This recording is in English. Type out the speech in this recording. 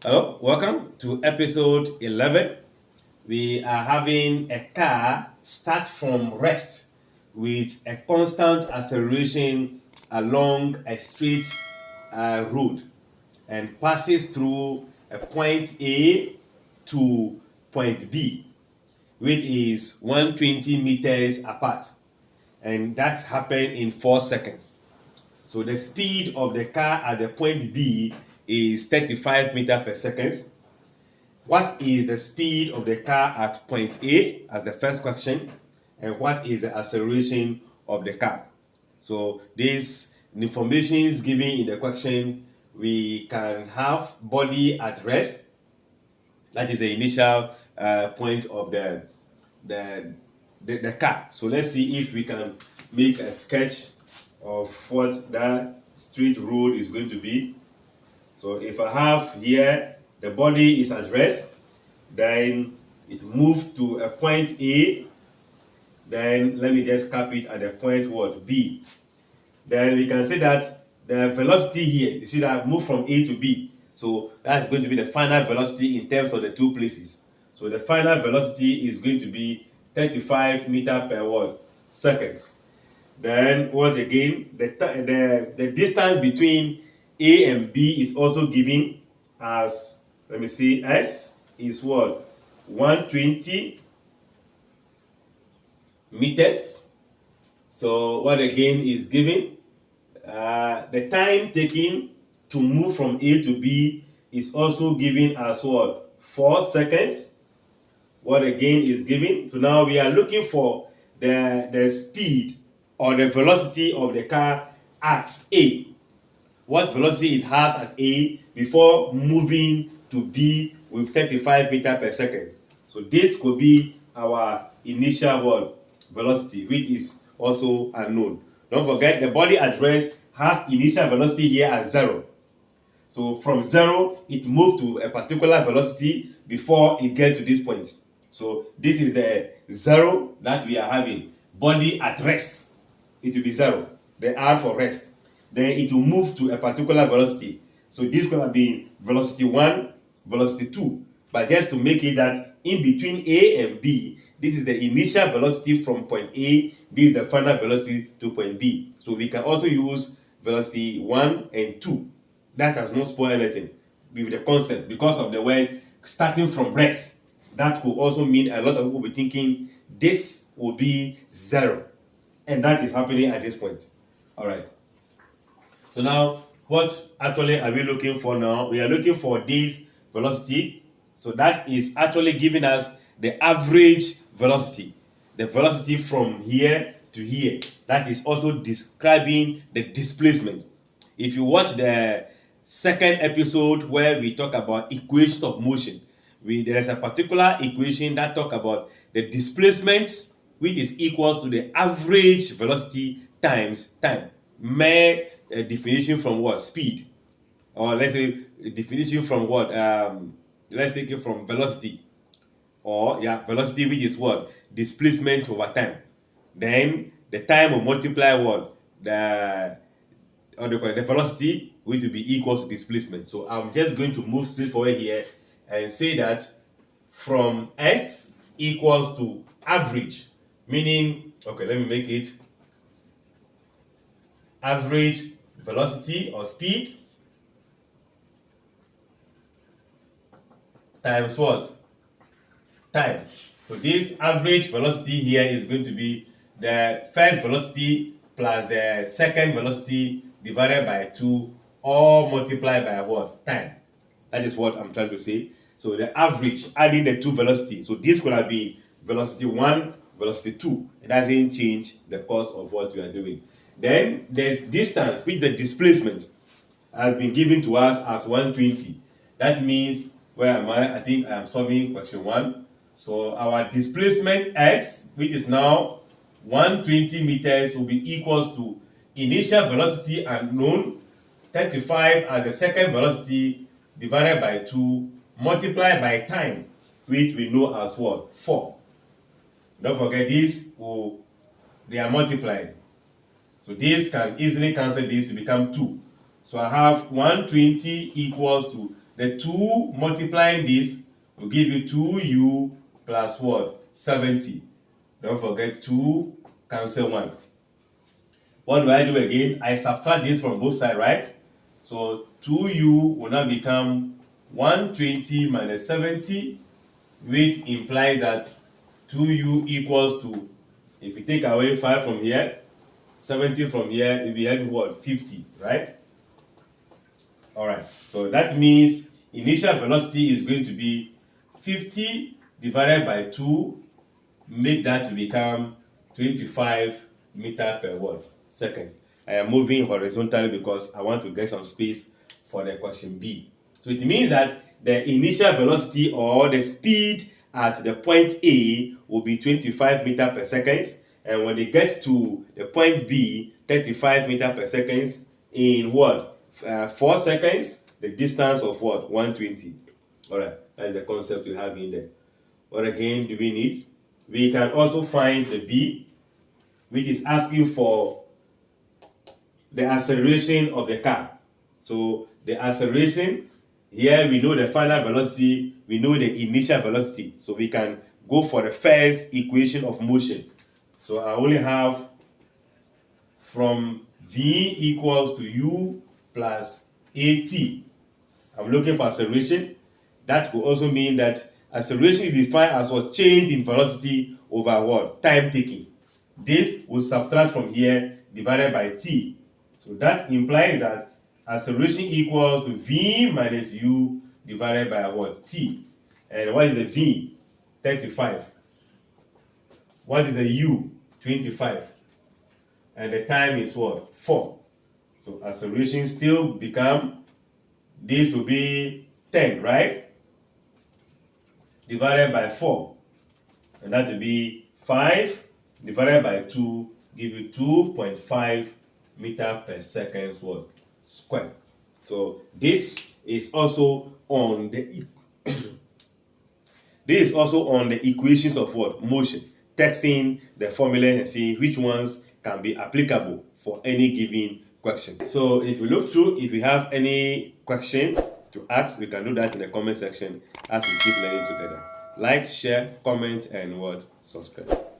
Hello, welcome to episode 11. We are having a car start from rest with a constant acceleration along a straight road and passes through a point A to point B, which is 120 meters apart, and that happened in 4 seconds. So the speed of the car at the point B is 35 meters per second. What is the speed of the car at point A as the first question, and what is the acceleration of the car? So these informations given in the question, we can have body at rest. That is the initial point of the car. So let's see if we can make a sketch of what that straight road is going to be. So if I have here the body is at rest, then it moved to a point A, then let me just cap it at the point what B. Then we can say that the velocity here, you see that move from A to B. So that's going to be the final velocity in terms of the two places. So the final velocity is going to be 35 meters per what? Seconds. Then what again? The distance between A and B is also given as, let me see, S is what? 120 meters. So what again is given? The time taken to move from A to B is also given as what? 4 seconds. What again is given? So now we are looking for the speed or the velocity of the car at A. What velocity it has at A before moving to B with 35 meters per second. So this could be our initial velocity, which is also unknown. Don't forget the body at rest has initial velocity here at 0. So from 0, it moves to a particular velocity before it gets to this point. So this is the 0 that we are having. Body at rest, it will be 0. The R for rest. Then it will move to a particular velocity. So this could have been velocity 1, velocity 2. But just to make it that in between A and B, this is the initial velocity from point A, this is the final velocity to point B. So we can also use velocity 1 and 2. That has not spoiled anything with the concept because of the word starting from rest. That could also mean a lot of people will be thinking this will be 0. And that is happening at this point. All right. So now, what actually are we looking for now? We are looking for this velocity. So that is actually giving us the average velocity. The velocity from here to here. That is also describing the displacement. If you watch the second episode where we talk about equations of motion, there is a particular equation that talk about the displacement, which is equals to the average velocity times time. Mere definition from what? Speed. Or let's say definition from what? Let's take it from velocity. Or velocity, which is what? Displacement over time. Then the time will multiply what? The velocity, which will be equal to displacement. So I'm just going to move straight forward here and say that from S equals to average, meaning, okay, let me make it average velocity or speed times what? Time. So this average velocity here is going to be the first velocity plus the second velocity divided by 2 or multiplied by what? Time. That is what I'm trying to say. So the average, adding the two velocities. So this could have been velocity 1, velocity 2. It doesn't change the course of what we are doing. Then there's distance, which the displacement has been given to us as 120. That means, where am I? I think I am solving question 1. So our displacement S, which is now 120 meters, will be equals to initial velocity unknown, 35 as the second velocity, divided by 2, multiplied by time, which we know as what? 4. Don't forget this, they are multiplied. So this can easily cancel this to become 2. So I have 120 equals to the 2 multiplying this will give you 2u plus what? 70. Don't forget 2 cancel 1. What do I do again? I subtract this from both sides, right? So 2u will now become 120 minus 70, which implies that 2u equals to, if you take away 5 from here, 70 from here, it will be having what? 50, right? Alright, so that means initial velocity is going to be 50 divided by 2, make that to become 25 meter per what? Seconds. I am moving horizontally because I want to get some space for the question B. So it means that the initial velocity or the speed at the point A will be 25 meter per second, and when they get to the point B, 35 meter per second in what? 4 seconds, the distance of what? 120. Alright, that is the concept we have in there. What again do we need? We can also find the B, which is asking for the acceleration of the car. So the acceleration, here we know the final velocity, we know the initial velocity. So we can go for the first equation of motion. So I only have from V equals to U plus AT. I'm looking for acceleration. That will also mean that acceleration is defined as what? Change in velocity over what? Time taking. This will subtract from here divided by t. So that implies that acceleration equals to v minus u divided by what? T. And what is the v? 35. What is the u? 25. And the time is what? 4. So acceleration still become, this will be 10, right? Divided by 4. And that will be 5 divided by 2, give you 2.5 meter per second what? Square. So this is also on the this is also on the equations of what? Motion. Testing the formula and see which ones can be applicable for any given question. So if you look through, if you have any question to ask, we can do that in the comment section as we keep learning together. Like, share, comment, and what? Subscribe.